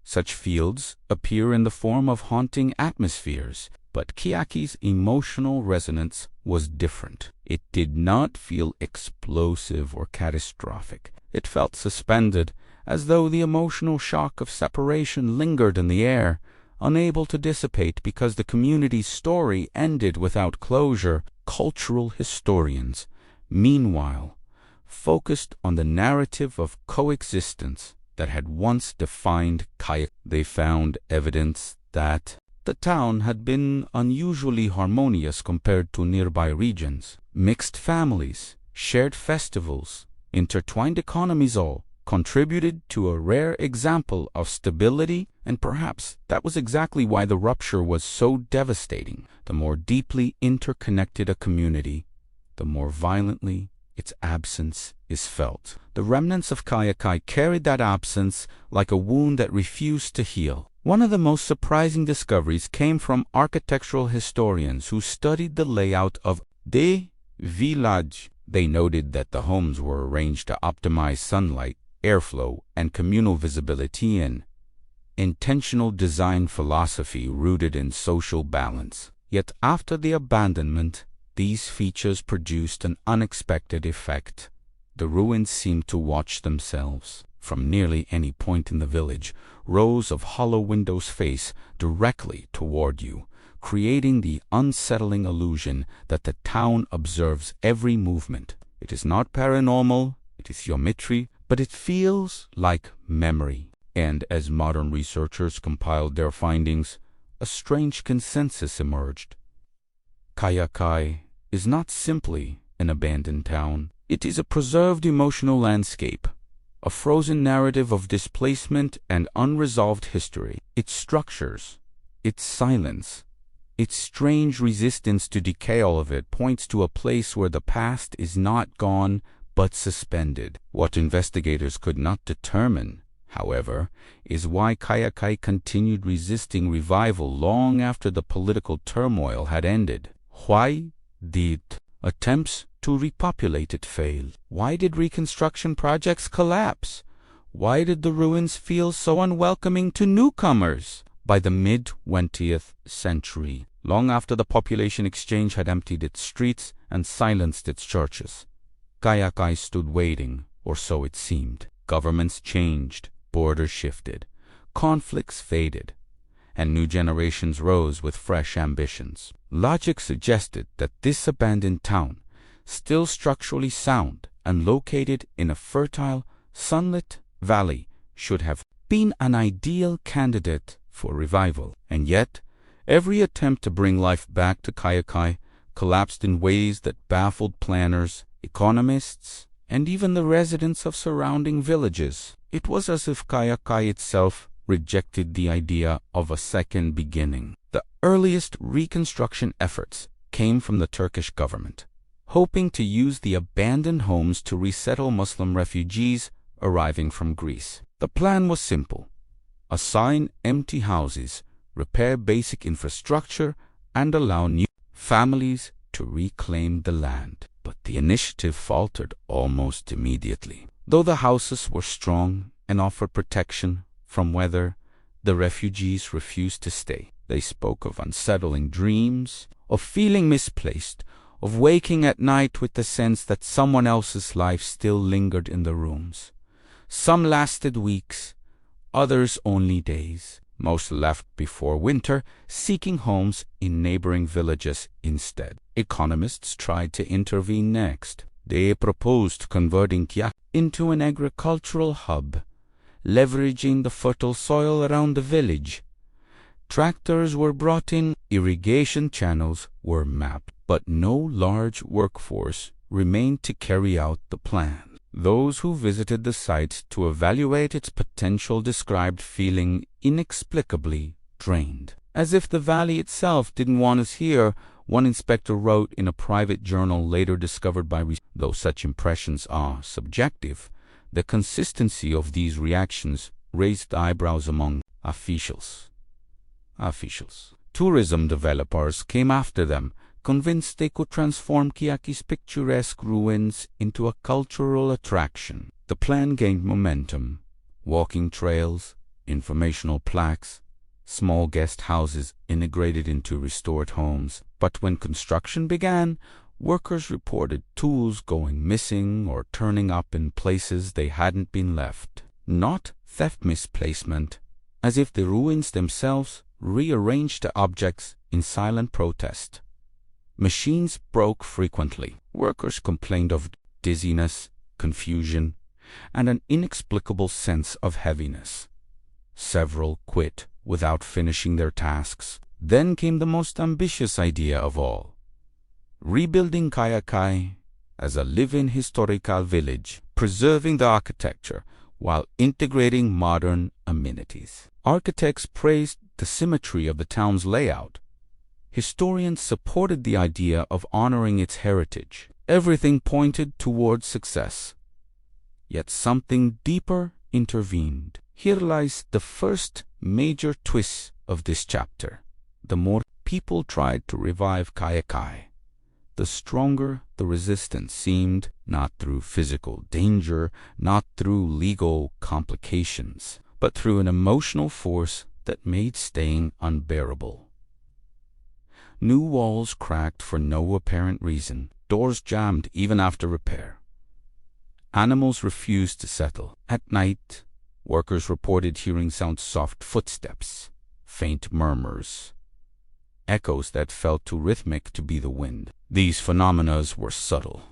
such fields appear in the form of haunting atmospheres, but Kayaköy's emotional resonance was different. It did not feel explosive or catastrophic. It felt suspended, as though the emotional shock of separation lingered in the air, unable to dissipate because the community's story ended without closure. Cultural historians, meanwhile, focused on the narrative of coexistence that had once defined Kayakoy. They found evidence that the town had been unusually harmonious compared to nearby regions. Mixed families, shared festivals, intertwined economies all contributed to a rare example of stability, and perhaps that was exactly why the rupture was so devastating. The more deeply interconnected a community, the more violently its absence is felt. The remnants of Kayakoy carried that absence like a wound that refused to heal. One of the most surprising discoveries came from architectural historians who studied the layout of the village. They noted that the homes were arranged to optimize sunlight, airflow, and communal visibility, in intentional design philosophy rooted in social balance. Yet after the abandonment, these features produced an unexpected effect. The ruins seemed to watch themselves. From nearly any point in the village, rows of hollow windows face directly toward you, creating the unsettling illusion that the town observes every movement. It is not paranormal, it is geometry, but it feels like memory. And as modern researchers compiled their findings, a strange consensus emerged. Kayakoy is not simply an abandoned town. It is a preserved emotional landscape, a frozen narrative of displacement and unresolved history. Its structures, its silence, its strange resistance to decay, all of it points to a place where the past is not gone but suspended. What investigators could not determine, however, is why Kayakoy continued resisting revival long after the political turmoil had ended. Why did attempts to repopulate it fail? Why did reconstruction projects collapse? Why did the ruins feel so unwelcoming to newcomers? By the mid-20th century, long after the population exchange had emptied its streets and silenced its churches, Kayakoy stood waiting, or so it seemed. Governments changed, borders shifted, conflicts faded, and new generations rose with fresh ambitions. Logic suggested that this abandoned town, still structurally sound and located in a fertile, sunlit valley, should have been an ideal candidate for revival. And yet, every attempt to bring life back to Kayakoy collapsed in ways that baffled planners, economists, and even the residents of surrounding villages. It was as if Kayakoy itself rejected the idea of a second beginning. The earliest reconstruction efforts came from the Turkish government, hoping to use the abandoned homes to resettle Muslim refugees arriving from Greece. The plan was simple: assign empty houses, repair basic infrastructure, and allow new families to reclaim the land. But the initiative faltered almost immediately. Though the houses were strong and offered protection from weather, the refugees refused to stay. They spoke of unsettling dreams, of feeling misplaced, of waking at night with the sense that someone else's life still lingered in the rooms. Some lasted weeks, others only days. Most left before winter, seeking homes in neighboring villages instead. Economists tried to intervene next. They proposed converting Kayakoy into an agricultural hub, leveraging the fertile soil around the village. Tractors were brought in, irrigation channels were mapped, but no large workforce remained to carry out the plan. Those who visited the site to evaluate its potential described feeling inexplicably drained. As if the valley itself didn't want us here, one inspector wrote in a private journal later discovered by research. Though such impressions are subjective, the consistency of these reactions raised eyebrows among officials. Tourism developers came after them, convinced they could transform Kayakoy's picturesque ruins into a cultural attraction. The plan gained momentum. Walking trails, informational plaques, small guest houses integrated into restored homes. But when construction began, workers reported tools going missing or turning up in places they hadn't been left. Not theft misplacement, as if the ruins themselves rearranged the objects in silent protest. Machines broke frequently. Workers complained of dizziness, confusion, and an inexplicable sense of heaviness. Several quit without finishing their tasks. Then came the most ambitious idea of all: rebuilding Kayakoy as a live-in historical village, preserving the architecture while integrating modern amenities. Architects praised the symmetry of the town's layout. Historians supported the idea of honoring its heritage. Everything pointed towards success. Yet something deeper intervened. Here lies the first major twist of this chapter. The more people tried to revive Kayakoy, the stronger the resistance seemed, not through physical danger, not through legal complications, but through an emotional force that made staying unbearable. New walls cracked for no apparent reason. Doors jammed even after repair. Animals refused to settle. At night, workers reported hearing soft footsteps, faint murmurs, echoes that felt too rhythmic to be the wind. These phenomena were subtle,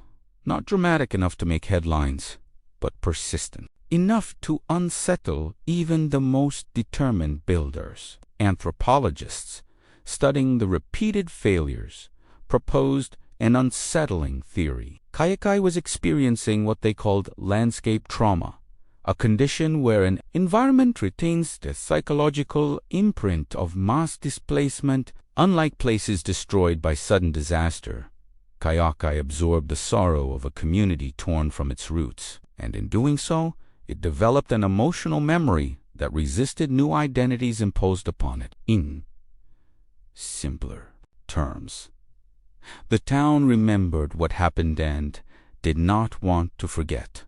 not dramatic enough to make headlines, but persistent, enough to unsettle even the most determined builders. Anthropologists, studying the repeated failures, proposed an unsettling theory. Kayakoy was experiencing what they called landscape trauma, a condition where an environment retains the psychological imprint of mass displacement. Unlike places destroyed by sudden disaster, Kayakoy absorbed the sorrow of a community torn from its roots, and in doing so, it developed an emotional memory that resisted new identities imposed upon it. In simpler terms, the town remembered what happened and did not want to forget.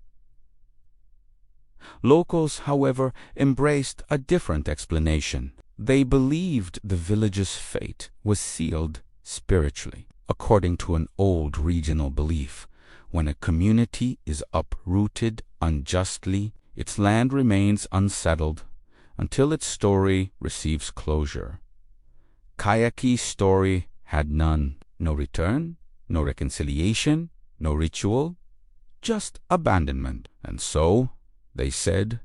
Locals, however, embraced a different explanation. They believed the village's fate was sealed spiritually. According to an old regional belief, when a community is uprooted unjustly, its land remains unsettled until its story receives closure. Kayakoy's story had none. No return, no reconciliation, no ritual, just abandonment. And so, they said,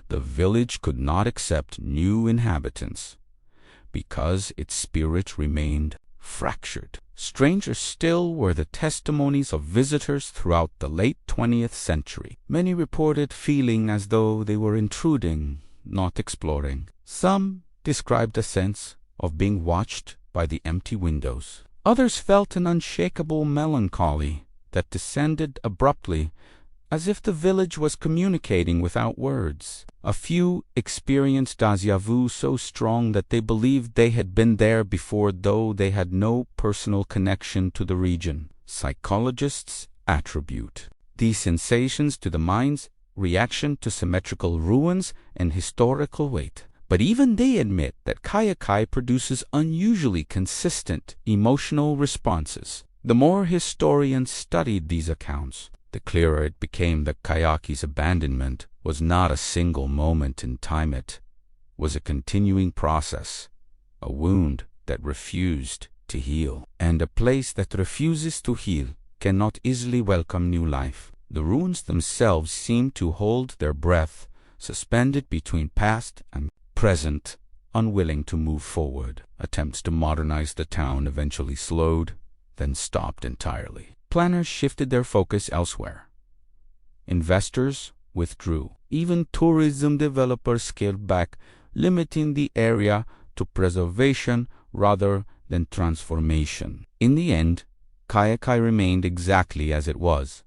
the village could not accept new inhabitants because its spirit remained fractured. Stranger still were the testimonies of visitors throughout the late 20th century. Many reported feeling as though they were intruding, not exploring. Some described a sense of being watched by the empty windows. Others felt an unshakable melancholy that descended abruptly, as if the village was communicating without words. A few experienced déjà vu so strong that they believed they had been there before, though they had no personal connection to the region. Psychologists attribute these sensations to the mind's reaction to symmetrical ruins and historical weight. But even they admit that Kayakoy produces unusually consistent emotional responses. The more historians studied these accounts, the clearer it became that Kayakoy's abandonment was not a single moment in time. It was a continuing process, a wound that refused to heal. And a place that refuses to heal cannot easily welcome new life. The ruins themselves seemed to hold their breath, suspended between past and present, unwilling to move forward. Attempts to modernize the town eventually slowed, then stopped entirely. Planners shifted their focus elsewhere. Investors withdrew. Even tourism developers scaled back, limiting the area to preservation rather than transformation. In the end, Kayakoy remained exactly as it was,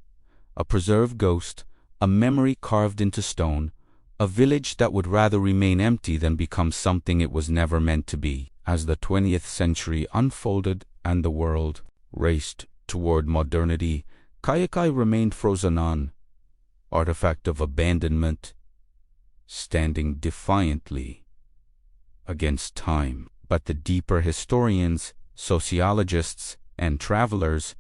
a preserved ghost, a memory carved into stone, a village that would rather remain empty than become something it was never meant to be. As the 20th century unfolded and the world raced toward modernity, Kayakoy remained frozen on, artifact of abandonment, standing defiantly against time. But the deeper historians, sociologists, and travelers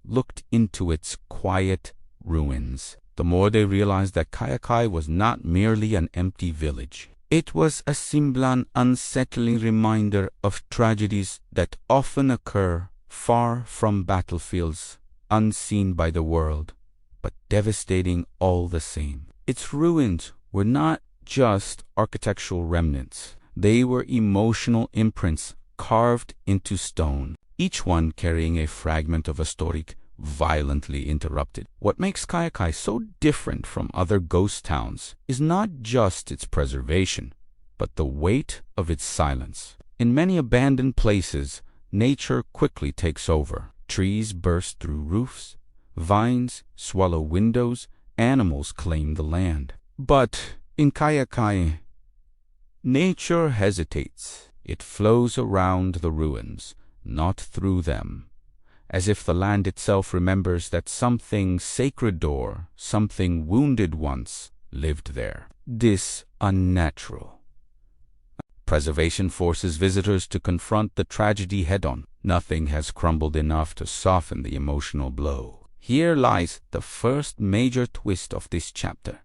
looked into its quiet ruins, the more they realized that Kayakoy was not merely an empty village. It was a semblant, unsettling reminder of tragedies that often occur far from battlefields, unseen by the world, but devastating all the same. Its ruins were not just architectural remnants. They were emotional imprints carved into stone, each one carrying a fragment of a story violently interrupted. What makes Kayakoy so different from other ghost towns is not just its preservation, but the weight of its silence. In many abandoned places, nature quickly takes over. Trees burst through roofs, vines swallow windows, animals claim the land. But in Kayakoy, nature hesitates. It flows around the ruins, not through them, as if the land itself remembers that something sacred or something wounded once lived there. This unnatural preservation forces visitors to confront the tragedy head-on. Nothing has crumbled enough to soften the emotional blow. Here lies the first major twist of this chapter.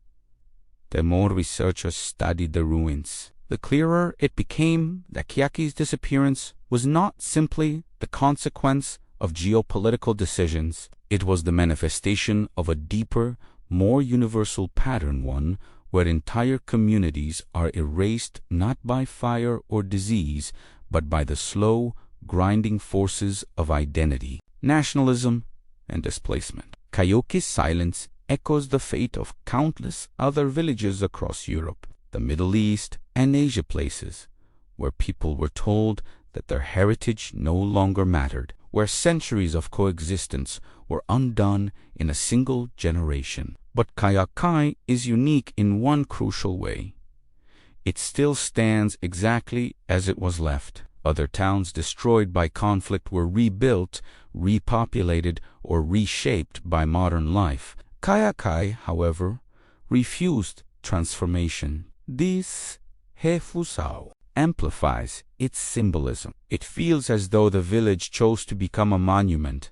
The more researchers studied the ruins, the clearer it became that Kayakoy's disappearance was not simply the consequence of geopolitical decisions. It was the manifestation of a deeper, more universal pattern, one where entire communities are erased not by fire or disease, but by the slow, grinding forces of identity, nationalism, and displacement. Kayakoy's silence echoes the fate of countless other villages across Europe, the Middle East, and Asia, places where people were told that their heritage no longer mattered, where centuries of coexistence were undone in a single generation. But Kayakoy is unique in one crucial way. It still stands exactly as it was left. Other towns destroyed by conflict were rebuilt, repopulated, or reshaped by modern life. Kayakoy, however, refused transformation. This refusal amplifies its symbolism. It feels as though the village chose to become a monument,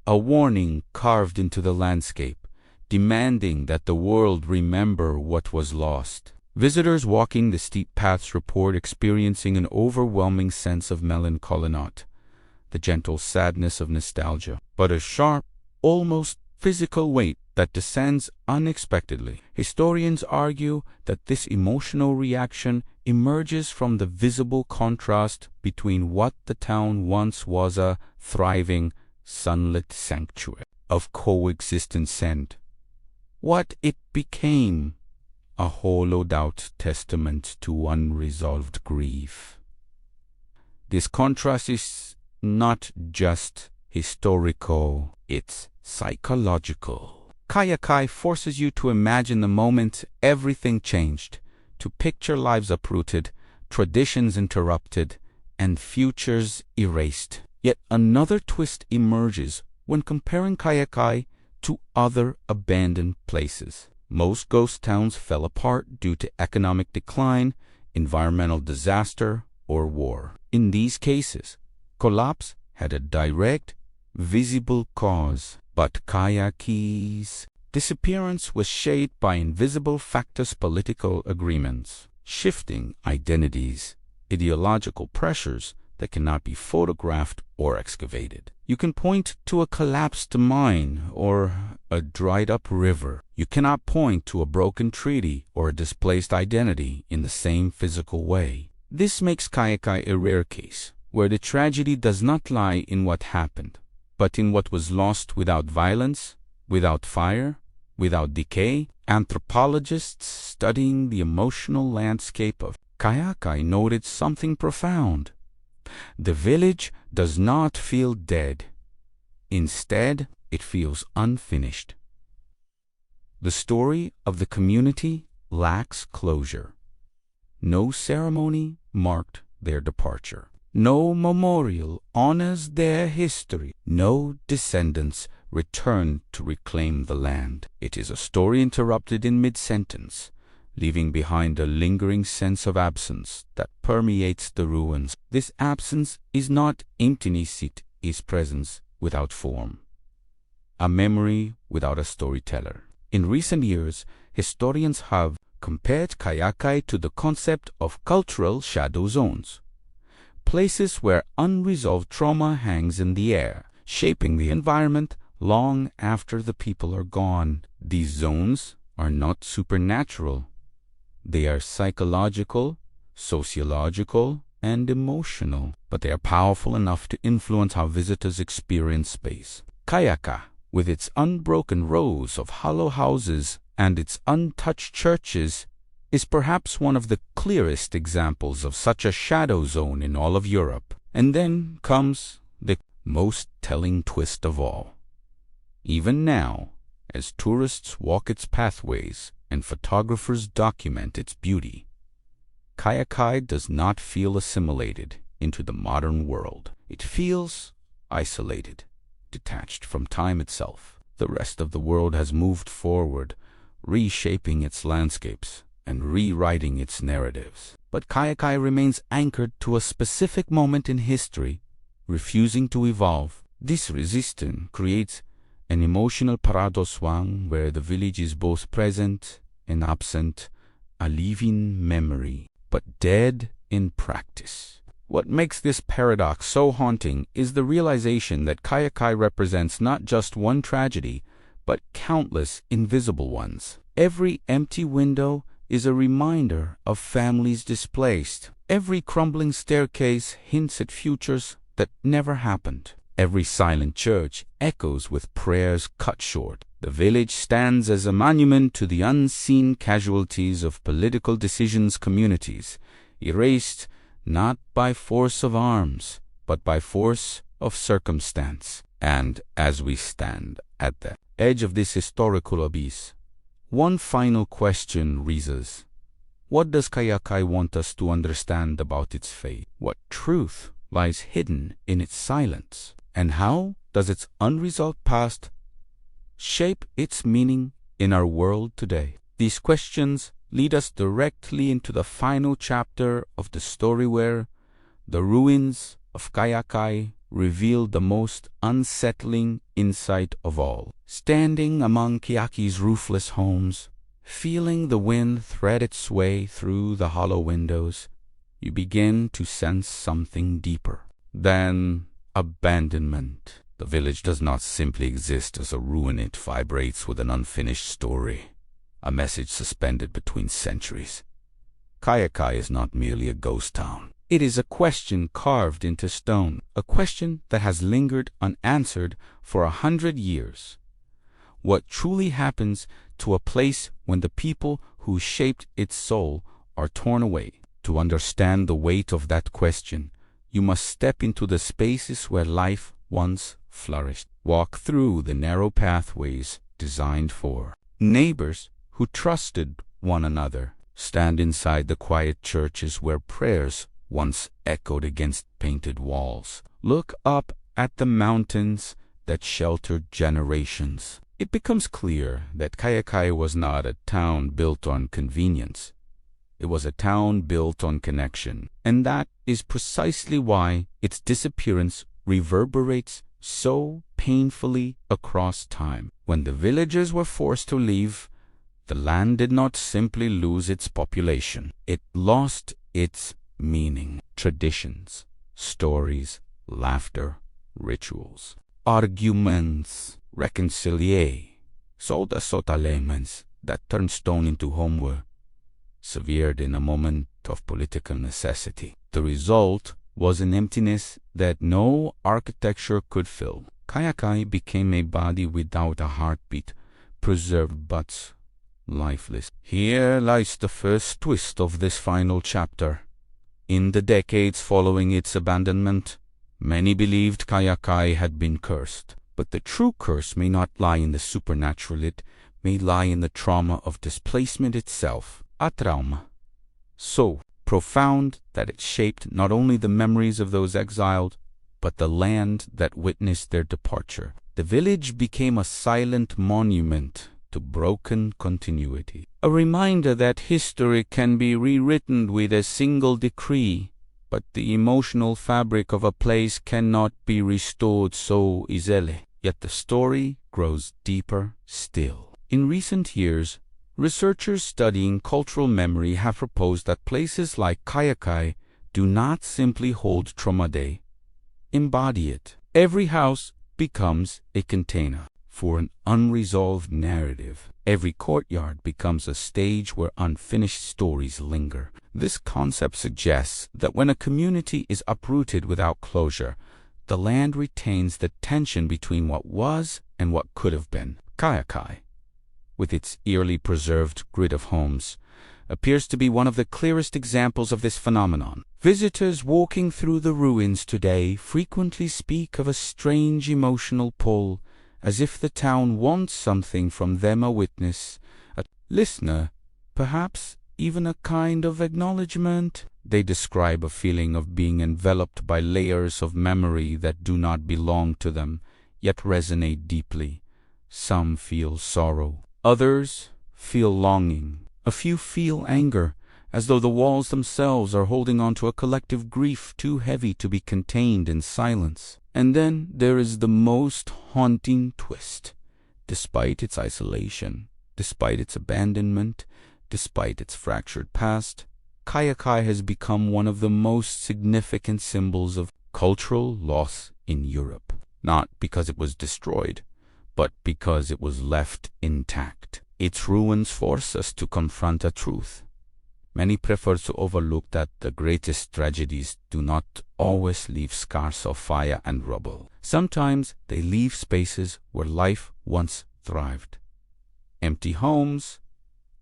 a warning carved into the landscape, demanding that the world remember what was lost. Visitors walking the steep paths report experiencing an overwhelming sense of melancholy, not the gentle sadness of nostalgia, but a sharp, almost physical weight that descends unexpectedly. Historians argue that this emotional reaction emerges from the visible contrast between what the town once was, a thriving, sunlit sanctuary of coexistence, and what it became, a hollowed-out testament to unresolved grief. This contrast is not just historical, it's psychological. Kayakoy forces you to imagine the moment everything changed, to picture lives uprooted, traditions interrupted, and futures erased. Yet another twist emerges when comparing Kayakoy to other abandoned places. Most ghost towns fell apart due to economic decline, environmental disaster, or war. In these cases, collapse had a direct, visible cause. But Kayakoy's disappearance was shaped by invisible factors, political agreements, shifting identities, ideological pressures that cannot be photographed or excavated. You can point to a collapsed mine or a dried-up river. You cannot point to a broken treaty or a displaced identity in the same physical way. This makes Kayakoy a rare case, where the tragedy does not lie in what happened, but in what was lost without violence, without fire, without decay. Anthropologists studying the emotional landscape of Kayakoy noted something profound. The village does not feel dead. Instead, it feels unfinished. The story of the community lacks closure. No ceremony marked their departure. No memorial honors their history. No descendants return to reclaim the land. It is a story interrupted in mid-sentence, leaving behind a lingering sense of absence that permeates the ruins. This absence is not emptiness, it is presence without form, a memory without a storyteller. In recent years, historians have compared Kayakoy to the concept of cultural shadow zones, places where unresolved trauma hangs in the air, shaping the environment long after the people are gone. These zones are not supernatural. They are psychological, sociological, and emotional, but they are powerful enough to influence how visitors experience space. Kayakoy, with its unbroken rows of hollow houses and its untouched churches, is perhaps one of the clearest examples of such a shadow zone in all of Europe. And then comes the most telling twist of all. Even now, as tourists walk its pathways and photographers document its beauty, Kayakoy does not feel assimilated into the modern world. It feels isolated, detached from time itself. The rest of the world has moved forward, reshaping its landscapes and rewriting its narratives. But Kayakoy remains anchored to a specific moment in history, refusing to evolve. This resistance creates an emotional paradox, one where the village is both present and absent, a living memory, but dead in practice. What makes this paradox so haunting is the realization that Kayakoy represents not just one tragedy, but countless invisible ones. Every empty window is a reminder of families displaced. Every crumbling staircase hints at futures that never happened. Every silent church echoes with prayers cut short. The village stands as a monument to the unseen casualties of political decisions, communities, erased not by force of arms, but by force of circumstance. And as we stand at the edge of this historical abyss, one final question rises. What does Kayakoy want us to understand about its fate? What truth lies hidden in its silence? And how does its unresolved past shape its meaning in our world today? These questions lead us directly into the final chapter of the story, where the ruins of Kayakoy reveal the most unsettling insight of all. Standing among Kayakoy's roofless homes, feeling the wind thread its way through the hollow windows, you begin to sense something deeper than abandonment. The village does not simply exist as a ruin, it vibrates with an unfinished story, a message suspended between centuries. Kayakoy is not merely a ghost town. It is a question carved into stone, a question that has lingered unanswered for 100 years. What truly happens to a place when the people who shaped its soul are torn away? To understand the weight of that question, you must step into the spaces where life once flourished. Walk through the narrow pathways designed for neighbors who trusted one another. Stand inside the quiet churches where prayers once echoed against painted walls. Look up at the mountains that sheltered generations. It becomes clear that Kayakoy was not a town built on convenience. It was a town built on connection, and that is precisely why its disappearance reverberates so painfully across time. When the villagers were forced to leave, the land did not simply lose its population. It lost its meaning. Traditions, stories, laughter, rituals, arguments, reconciliation, lemons that turned stone into home were severed in a moment of political necessity. The result was an emptiness that no architecture could fill. Kayakoy became a body without a heartbeat, preserved but lifeless. Here lies the first twist of this final chapter. In the decades following its abandonment, many believed Kayakoy had been cursed. But the true curse may not lie in the supernatural, it may lie in the trauma of displacement itself. A trauma so profound that it shaped not only the memories of those exiled, but the land that witnessed their departure. The village became a silent monument to broken continuity, a reminder that history can be rewritten with a single decree, but the emotional fabric of a place cannot be restored so easily. Yet the story grows deeper still. In recent years, researchers studying cultural memory have proposed that places like Kayakoy do not simply hold trauma, they embody it. Every house becomes a container for an unresolved narrative. Every courtyard becomes a stage where unfinished stories linger. This concept suggests that when a community is uprooted without closure, the land retains the tension between what was and what could have been. Kayakoy, with its eerily preserved grid of homes, appears to be one of the clearest examples of this phenomenon. Visitors walking through the ruins today frequently speak of a strange emotional pull, as if the town wants something from them, a witness, a listener, perhaps even a kind of acknowledgement. They describe a feeling of being enveloped by layers of memory that do not belong to them, yet resonate deeply. Some feel sorrow, others feel longing. A few feel anger, as though the walls themselves are holding on to a collective grief too heavy to be contained in silence. And then there is the most haunting twist. Despite its isolation, despite its abandonment, despite its fractured past, Kayakoy has become one of the most significant symbols of cultural loss in Europe. Not because it was destroyed, but because it was left intact. Its ruins force us to confront a truth. Many prefer to overlook that the greatest tragedies do not always leave scars of fire and rubble. Sometimes they leave spaces where life once thrived. Empty homes,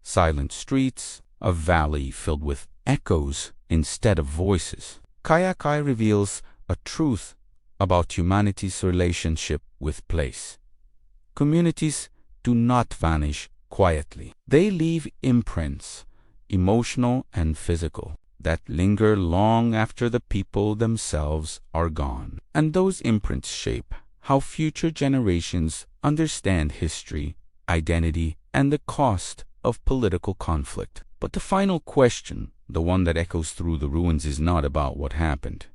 silent streets, a valley filled with echoes instead of voices. Kayakoy reveals a truth about humanity's relationship with place. Communities do not vanish quietly. They leave imprints, emotional and physical, that linger long after the people themselves are gone. And those imprints shape how future generations understand history, identity, and the cost of political conflict. But the final question, the one that echoes through the ruins, is not about what happened.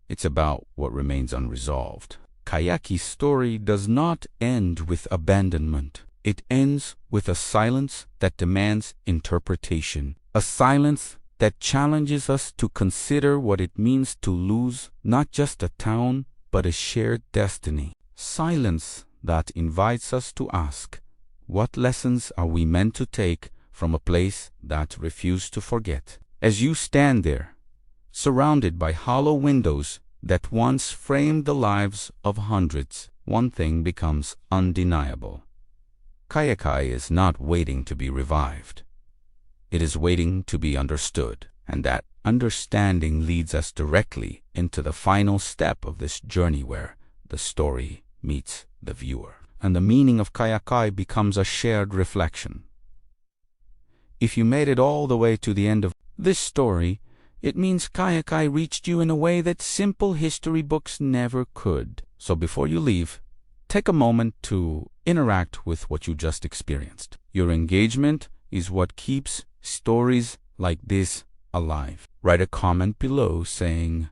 It's about what remains unresolved. Kayakoy's story does not end with abandonment. It ends with a silence that demands interpretation, a silence that challenges us to consider what it means to lose not just a town, but a shared destiny. Silence that invites us to ask, what lessons are we meant to take from a place that refused to forget? As you stand there, surrounded by hollow windows that once framed the lives of hundreds, one thing becomes undeniable. Kayakoy is not waiting to be revived. It is waiting to be understood. And that understanding leads us directly into the final step of this journey where the story meets the viewer. And the meaning of Kayakoy becomes a shared reflection. If you made it all the way to the end of this story, it means Kayakoy reached you in a way that simple history books never could. So before you leave, take a moment to interact with what you just experienced. Your engagement is what keeps stories like this alive. Write a comment below saying,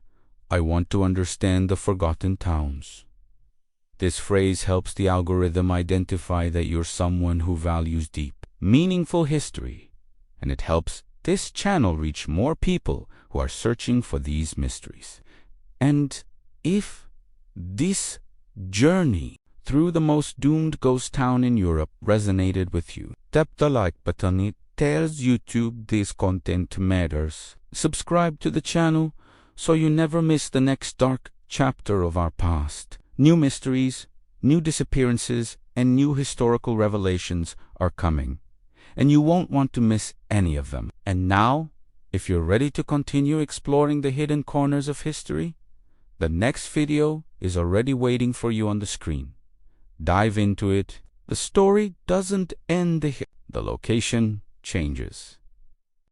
"I want to understand the forgotten towns." This phrase helps the algorithm identify that you're someone who values deep, meaningful history, and it helps this channel reach more people who are searching for these mysteries. And if this journey through the most doomed ghost town in Europe resonated with you, tap the like button. It tells YouTube this content matters. Subscribe to the channel so you never miss the next dark chapter of our past. New mysteries, new disappearances, and new historical revelations are coming, and you won't want to miss any of them. And now, if you're ready to continue exploring the hidden corners of history, the next video is already waiting for you on the screen. Dive into it. The story doesn't end here. The location changes.